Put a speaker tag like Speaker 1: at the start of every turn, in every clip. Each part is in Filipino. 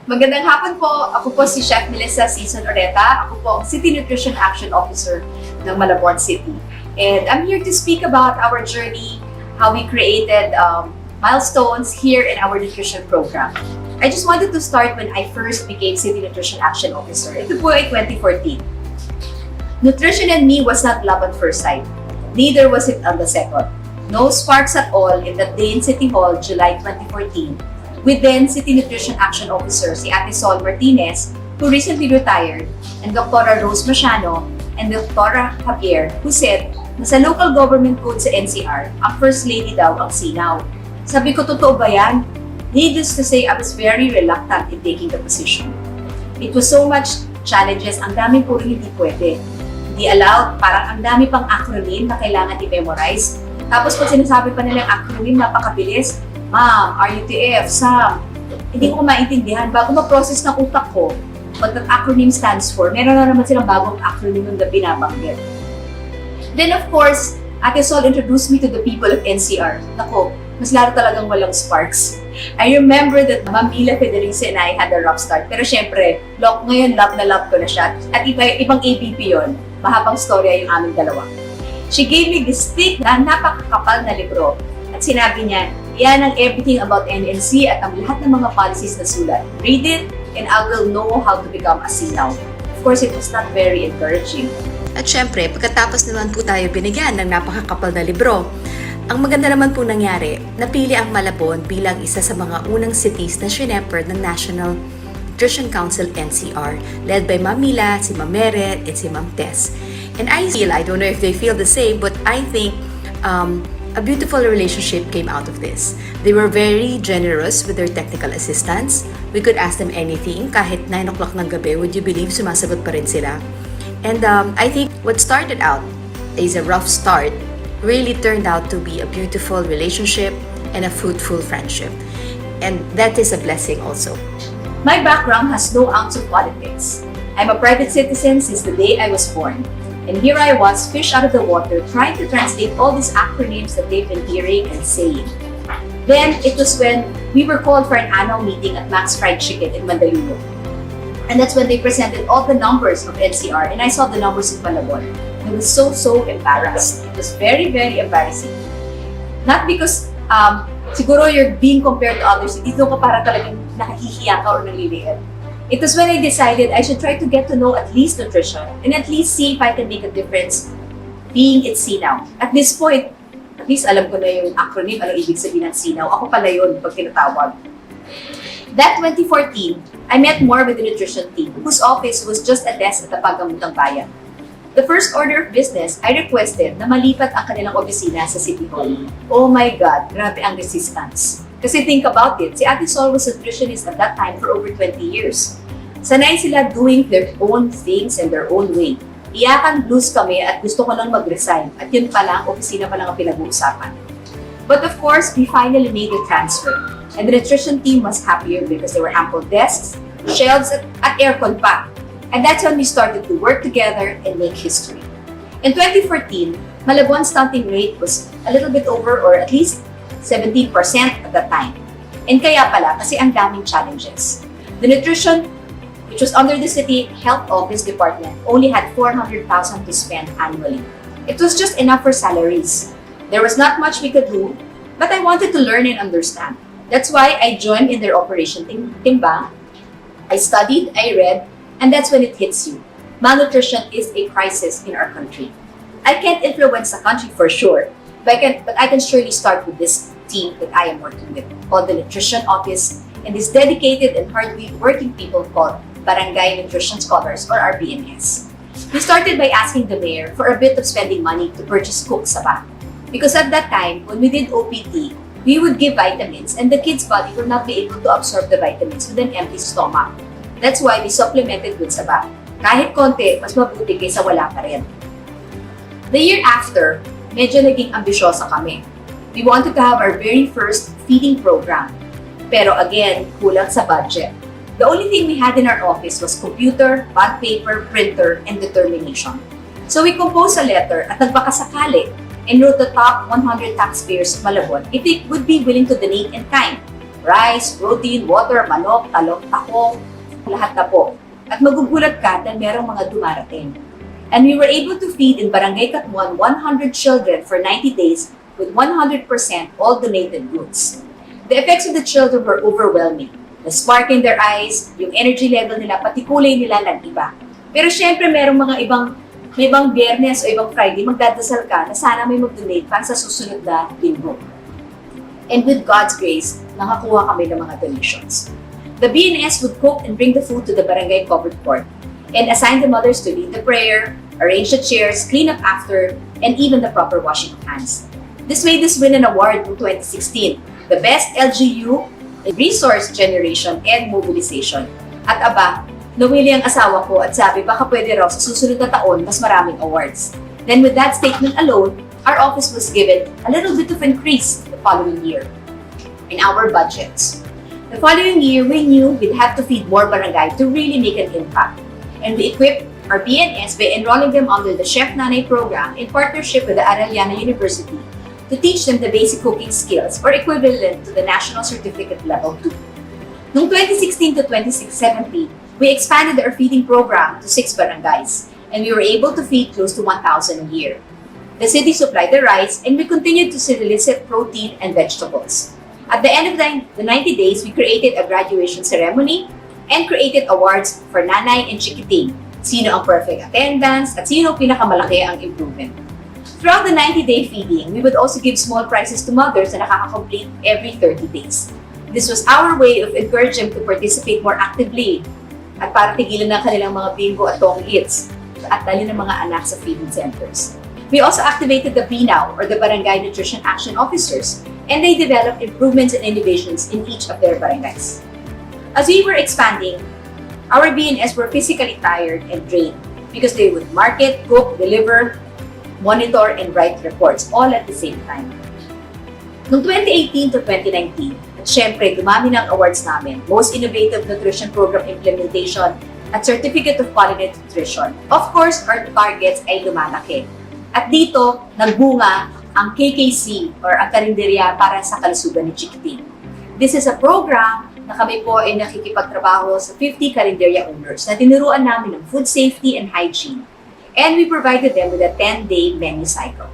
Speaker 1: Magandang hapon po. Ako po si Chef Sison Oreta. Ako po ang City Nutrition Action Officer ng Malabon City. And I'm here to speak about our journey, how we created milestones here in our nutrition program. I just wanted to start when I first became City Nutrition Action Officer. Ito po ay 2014. Nutrition and me was not love at first sight. Neither was it on the second. No sparks at all in that day in City Hall, July 2014, with then City Nutrition Action Officer si Ate Sol Martinez, who recently retired, and Dr. Rose Maciano and Dr. Javier, who said na sa local government code sa NCR, ang First Lady daw ang sinaw. Sabi ko, totoo ba yan? Needless to say, I was very reluctant in taking the position. It was so much challenges, ang dami puro hindi pwede. Hindi allowed, parang ang dami pang acronym na kailangan i-memorize. Tapos pag sinasabi pa nilang acronym, napakabilis. Ma'am, RUTF, SAM. Hindi ko maintindihan. Bago ma-process ng utak ko, what that acronym stands for, meron na naman silang bagong acronym na binabanggit. Then of course, Ate Sol introduced me to the people of NCR. Nako, mas lalo talagang walang sparks. I remember that Ma'am Mila Federici and I had a rough start. Pero syempre, ngayon love na love ko na siya. At ibang APP yon. Mahabang storya yung aming dalawa. She gave me this thick na napakakapal na libro. At sinabi niya, yan ang everything about NNC at ang lahat ng mga policies na sulat. Read it and I will know how to become a sinaw. Of course, it was not very encouraging.
Speaker 2: At syempre, pagkatapos naman po tayo binigyan ng napakakapal na libro, ang maganda naman po nangyari, napili ang Malabon bilang isa sa mga unang cities na sineper ng National Nutrition Council NCR, led by Ma'am Mila, si Ma'am Meret, and si Ma'am Tess. And I don't know if they feel the same, but I think a beautiful relationship came out of this. They were very generous with their technical assistance. We could ask them anything, kahit 9 o'clock ng gabi, would you believe, sumasagot pa rin sila. And I think what started out as a rough start really turned out to be a beautiful relationship and a fruitful friendship. And that is a blessing also.
Speaker 1: My background has no ounce of politics. I'm a private citizen since the day I was born. And here I was, fish out of the water, trying to translate all these acronyms that they've been hearing and saying. Then, it was when we were called for an annual meeting at Max Fried Chicken in Mandaluyong. And that's when they presented all the numbers of NCR, and I saw the numbers in Malabon. I was so embarrassed. It was very embarrassing. Not because, siguro you're being compared to others, dito ka para talagang nakahihiya ka or naliliit. It was when I decided I should try to get to know at least nutrition and at least see if I can make a difference being its sinaw. At this point, at least alam ko na yung acronym, ano ibig sabihin ng sinaw. Ako pala yun pag tinatawag. That 2014, I met more with the nutrition team whose office was just a desk at the Paggamutang Bayan. The first order of business, I requested na malipat ang kanilang opisina sa City Hall. Oh my God, grabe ang resistance. Kasi think about it, si Ate Sol was a nutritionist at that time for over 20 years. Sanay sila doing their own things and their own way. Iyakan blues kami at gusto ko lang mag-resign at yun pala, opisina pa lang ang pinag-uusapan. But of course, we finally made the transfer. And the nutrition team was happier because there were ample desks, shelves, at aircon pa. And that's when we started to work together and make history. In 2014, Malabon's stunting rate was a little bit over or at least 17% at that time. And kaya pala, kasi ang daming challenges. The nutrition, which was under the City Health Office Department, only had 400,000 to spend annually. It was just enough for salaries. There was not much we could do, but I wanted to learn and understand. That's why I joined in their operation timbang. I studied, I read, and that's when it hits you. Malnutrition is a crisis in our country. I can't influence the country for sure, but I can surely start with this team that I am working with, called the Nutrition Office, and these dedicated and hard-working people called Barangay Nutrition Scholars or RBNS. We started by asking the mayor for a bit of spending money to purchase Coke Saba. Because at that time, when we did OPT, we would give vitamins and the kid's body would not be able to absorb the vitamins with an empty stomach. That's why we supplemented with Saba. Kahit konti, mas mabuti kaysa wala pa rin. The year after, medyo naging ambisyosa kami. We wanted to have our very first feeding program. Pero again, kulang sa budget. The only thing we had in our office was computer, bond paper, printer, and determination. So we composed a letter at nagbakasakali and wrote the top 100 taxpayers of Malabon if they would be willing to donate in kind. Rice, protein, water, manok, talong, tako, lahat na po. At magugulat ka dahil merong mga dumarating. And we were able to feed in Barangay Katmuan 100 children for 90 days with 100% all donated goods. The effects of the children were overwhelming. The spark in their eyes, yung energy level nila, pati kulay nila nag-iba. Pero syempre merong mga may ibang Biyernes o ibang Friday, magdadasal ka na sana may mag-donate para sa susunod na linggo. And with God's grace, nakakuha kami ng mga donations. The BNS would cook and bring the food to the barangay covered court and assign the mothers to lead the prayer, arrange the chairs, clean up after, and even the proper washing of hands. This made us win an award in 2016, the Best LGU in Resource Generation and Mobilization. At aba, nawili ang asawa ko at sabi baka pwede raw sa susunod na taon mas maraming awards. Then with that statement alone, our office was given a little bit of increase the following year in our budgets. The following year, we knew we'd have to feed more barangay to really make an impact. And we equipped our BNS by enrolling them under the Chef Nanay program in partnership with the Arellana University to teach them the basic cooking skills or equivalent to the National Certificate Level 2. Noong 2016 to 2017, we expanded our feeding program to 6 barangays, and we were able to feed close to 1,000 a year. The city supplied the rice, and we continued to solicit protein and vegetables. At the end of the 90 days, we created a graduation ceremony and created awards for Nanay and Chikiting, sino ang perfect attendance at sino pinakamalaki ang improvement. Throughout the 90-day feeding, we would also give small prizes to mothers na nakaka-complete every 30 days. This was our way of encouraging them to participate more actively at para tigilan ng kanilang mga bingo at tong hits at dalhin ng mga anak sa feeding centers. We also activated the BNAO or the Barangay Nutrition Action Officers, and they developed improvements and innovations in each of their barangays. As we were expanding, our BNS were physically tired and drained because they would market, cook, deliver, monitor, and write reports all at the same time. Noong 2018 to 2019, at syempre, dumami ng awards namin, Most Innovative Nutrition Program Implementation at Certificate of Quality Nutrition. Of course, our targets ay lumalaki. At dito, nagbunga ang KKC or ang karinderya para sa kalusugan ni Chikiting. This is a program na kami po ay nakikipagtrabaho sa 50 karinderya owners na tinuruan namin ng food safety and hygiene. And we provided them with a 10-day menu cycle.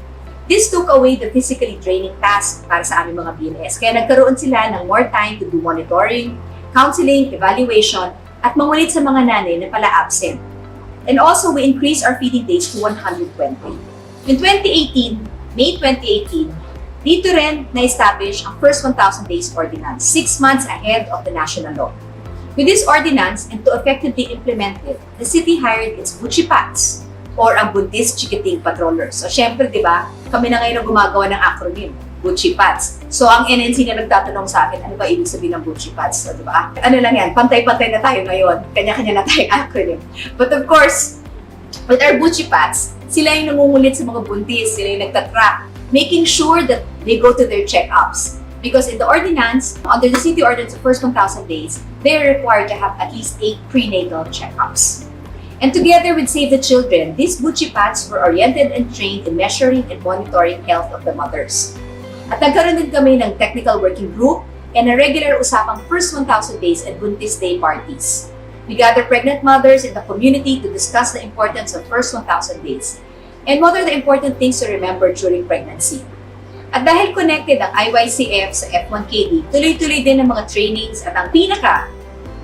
Speaker 1: This took away the physically draining task para sa aming mga BNS. Kaya nagkaroon sila ng more time to do monitoring, counseling, evaluation, at mangulit sa mga nanay na pala absent. And also, we increased our feeding days to 120. In 2018, May 2018, dito rin na-establish ang first 1,000 days ordinance, 6 months ahead of the national law. With this ordinance, and to effectively implement it, the city hired its Buchipats, or ang Buntis Chikiting Patrollers. So, syempre, di ba, kami na ngayon ang gumagawa ng acronym, Buchipats. So, ang NNC na nagtatanong sa akin, ano ba ibig sabihin ng Buchipats? So, di ba? Ano lang yan, pantay-pantay na tayo ngayon. Kanya-kanya na tayong acronym. But of course, with our Buchipats, sila yung nangungulit sa mga buntis, sila yung nagtatrack, making sure that they go to their check-ups. Because in the ordinance, under the city ordinance of first 1,000 days, they are required to have at least 8 prenatal check-ups. And together with Save the Children, these Buchipats were oriented and trained in measuring and monitoring health of the mothers. At nagkaroon din kami ng technical working group and a regular usapang first 1,000 days and Buntis Day parties. We gather pregnant mothers in the community to discuss the importance of first 1,000 days and what are the important things to remember during pregnancy. At dahil connected ang IYCF sa F1KD, tuloy-tuloy din ang mga trainings at ang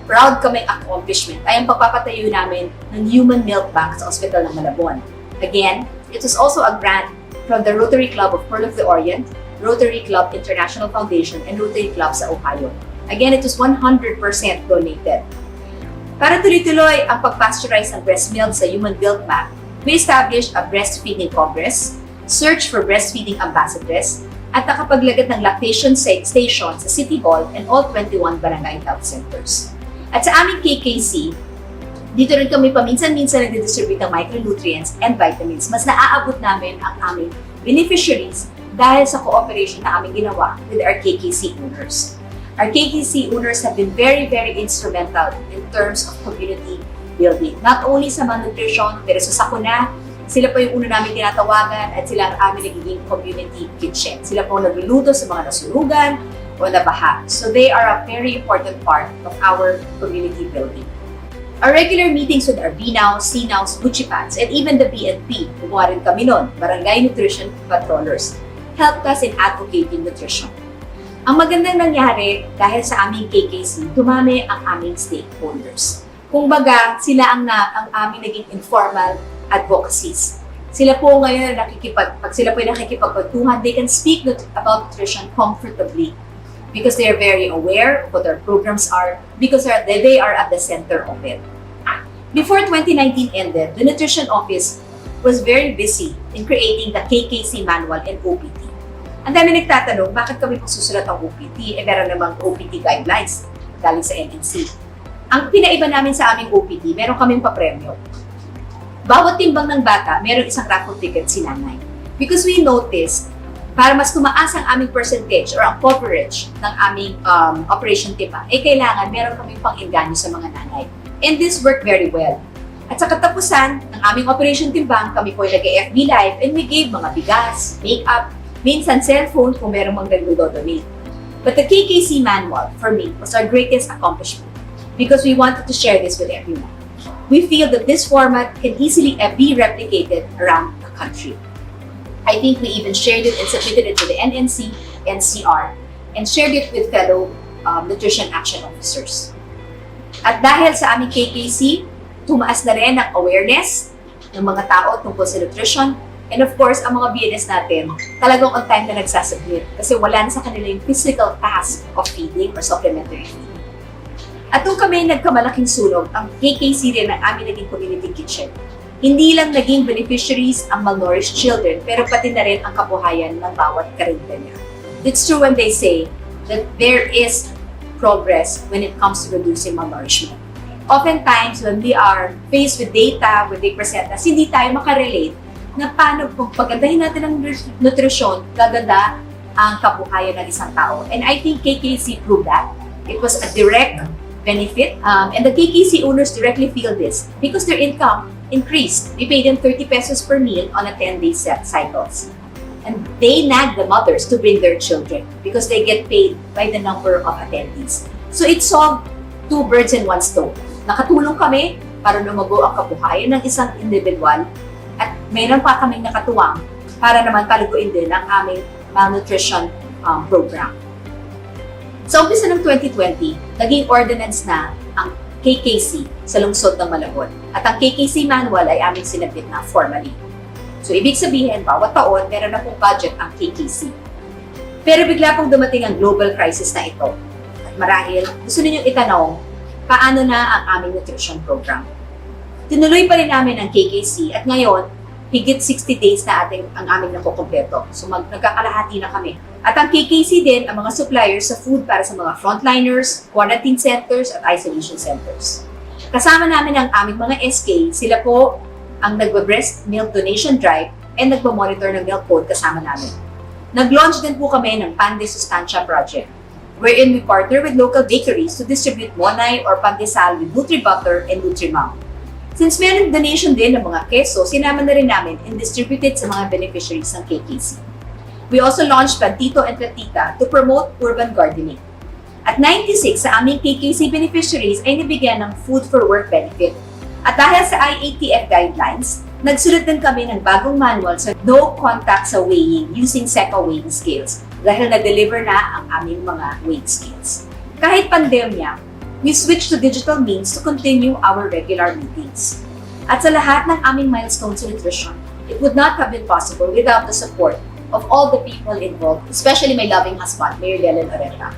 Speaker 1: proud kaming accomplishment ay ang pagpapatayo namin ng Human Milk Bank sa Ospital ng Malabon. Again, it was also a grant from the Rotary Club of Pearl of the Orient, Rotary Club International Foundation, and Rotary Club sa Ohio. Again, it was 100% donated. Para tuloy-tuloy ang pag-pasteurize ng breast milk sa Human Milk Bank, we established a breastfeeding congress, search for breastfeeding ambassadress, at nakapaglagat ng lactation station sa City Hall and all 21 barangay health centers. At sa aming KKC, dito rin kami paminsan-minsan nag-distribute ng micronutrients and vitamins. Mas naaabot namin ang aming beneficiaries dahil sa cooperation na aming ginawa with our KKC owners. Our KKC owners have been very, very instrumental in terms of community building. Not only sa malnutrition, pero sa sakuna, sila po yung una namin tinatawagan at sila ang aming nagiging community kitchen. Sila po nagluluto sa mga nasurugan, o nabaha. So they are a very important part of our community building. Our regular meetings with our NAOs, CNAOs, Buchipats, and even the BNP, kumuha rin kami nun, Barangay Nutrition Patrollers, helped us in advocating nutrition. Ang magandang nangyari, dahil sa aming KKC, dumami ang aming stakeholders. Kumbaga, sila ang aming naging informal advocacies. Sila po ngayon pag sila po ay nakikipagkwentuhan, they can speak about nutrition comfortably because they are very aware of what our programs are, because they are at the center of it. Before 2019 ended, the Nutrition Office was very busy in creating the KKC Manual and OPT. Ang dami nagtatanong, bakit kami magsusulat ang OPT? Meron namang OPT guidelines galing sa NNC. Ang pinaiba namin sa aming OPT, meron kaming papremyo. Bawat timbang ng bata, meron isang raffle ticket si nanay. Because we noticed, para mas tumaas ang aming percentage or ang coverage ng aming operation timbang, kailangan meron kaming pang-inganyo sa mga nanay. And this worked very well. At sa katapusan ng aming operation timbang, kami po ay nag-FB Live and we gave mga bigas, make-up, minsan cellphone kung merong mga nagdo-donate. But the KKC Manual, for me, was our greatest accomplishment because we wanted to share this with everyone. We feel that this format can easily be replicated around the country. I think we even shared it and submitted it to the NNC, NCR, and shared it with fellow nutrition action officers. At dahil sa aming KKC, tumaas na rin ang awareness ng mga tao tungkol sa nutrition. And of course, ang mga BNS natin, talagang on time na nagsasubmit kasi wala na sa kanila yung physical task of feeding or supplementary feeding. At nung kami nagkamalaking sulong, ang KKC rin ang aming naging community kitchen. Hindi lang naging beneficiaries ang malnourished children, pero pati na rin ang kabuhayan ng bawat karinderya. It's true when they say that there is progress when it comes to reducing malnourishment. Oftentimes, when we are faced with data, when they present us, hindi tayo makarelate na paano kung pagandahin natin ang nutrisyon, gaganda ang kabuhayan ng isang tao. And I think KKC proved that. It was a direct benefit. And the KKC owners directly feel this because their income increased. We paid them 30 pesos per meal on a 10-day cycles. And they nag the mothers to bring their children because they get paid by the number of attendees. So it solved two birds in one stone. Nakatulong kami para lumago ang kabuhayan ng isang individual at mayroon pa kaming nakatuwang para naman paluguin din ang aming malnutrition program. Sa umpisa ng 2020, naging ordinance na ang KKC sa lungsod ng Malabon. At ang KKC manual ay aming sinabit na formally. So, ibig sabihin, bawat taon, meron na pong budget ang KKC. Pero bigla pong dumating ang global crisis na ito. At marahil, gusto ninyong itanong, paano na ang aming nutrition program? Tinuloy pa rin namin ang KKC at ngayon, higit 60 days na ang aming nakukumpleto. So, nagkakalahati na kami. At ang KKC din, ang mga suppliers sa food para sa mga frontliners, quarantine centers at isolation centers. Kasama namin ang aming mga SK, sila po ang nagbe-breast milk donation drive and nagpo-monitor ng milk code kasama namin. Nag-launch din po kami ng Pan de Sustancia project, wherein we partner with local bakeries to distribute monay or pandesal with Nutri-Butter and Nutri-Mom. Since meron donation din ng mga keso, sinama na rin namin and distributed sa mga beneficiaries ng KKC. We also launched Plantito and Plantita to promote urban gardening. At 96 sa aming KKC beneficiaries ay nabigyan ng Food for Work benefit. At dahil sa IATF guidelines, nagsulat din kami ng bagong manual sa no contact sa weighing using SECA weighing scales dahil na-deliver na ang aming mga weighing scales. Kahit pandemya, we switched to digital means to continue our regular meetings. At sa lahat ng aming milestones sa nutrition, it would not have been possible without the support of all the people involved, especially my loving husband, Mayor Oreta.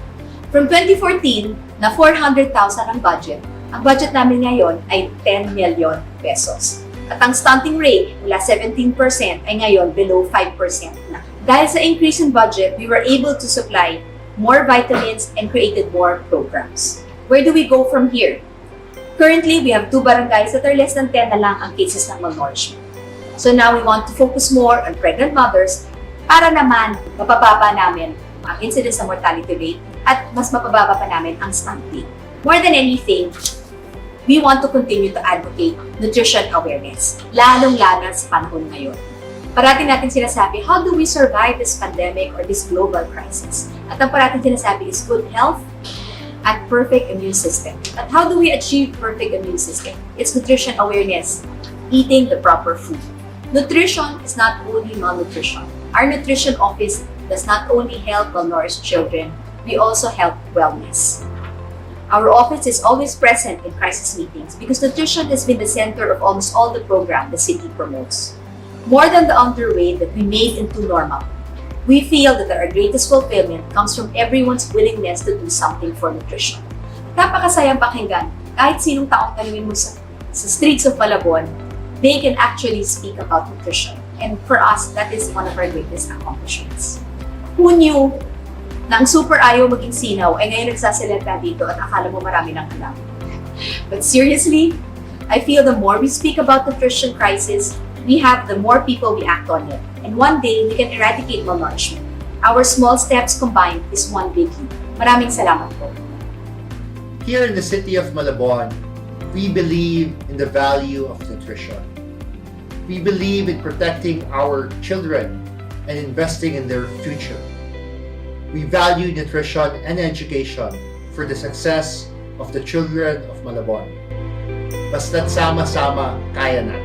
Speaker 1: From 2014, na 400,000 ang budget namin ngayon ay 10 million pesos. At ang stunting rate mula 17% ay ngayon below 5% na. Dahil sa increase in budget, we were able to supply more vitamins and created more programs. Where do we go from here? Currently, we have 2 barangays that are less than 10 na lang ang cases ng malnourishment. So now we want to focus more on pregnant mothers para naman mapababa namin ang incidence ng mortality rate at mas mapababa pa namin ang stunting. More than anything, we want to continue to advocate nutrition awareness, lalong-lalo sa panahon ngayon. Parating natin sinasabi, how do we survive this pandemic or this global crisis? At ang parating sinasabi is good health and perfect immune system. At how do we achieve perfect immune system? It's nutrition awareness, eating the proper food. Nutrition is not only malnutrition. Our nutrition office does not only help malnourished children, we also help wellness. Our office is always present in crisis meetings because nutrition has been the center of almost all the programs the city promotes. More than the underweight that we made into normal, we feel that our greatest fulfillment comes from everyone's willingness to do something for nutrition. Napakasayang pakinggan, kahit sinong taong tanungin mo sa streets of Malabon, they can actually speak about nutrition. And for us, that is one of our greatest accomplishments. Who knew na ang super ayaw maging sinaw ay ngayon nagsasalita dito at akala mo marami ng alam. But seriously, I feel the more we speak about nutrition crisis, we have the more people we act on it. And one day, we can eradicate malnourishment. Our small steps combined is one big leap. Maraming salamat po.
Speaker 3: Here in the city of Malabon, we believe in the value of nutrition. We believe in protecting our children and investing in their future. We value nutrition and education for the success of the children of Malabon. Basta't sama-sama, kaya natin.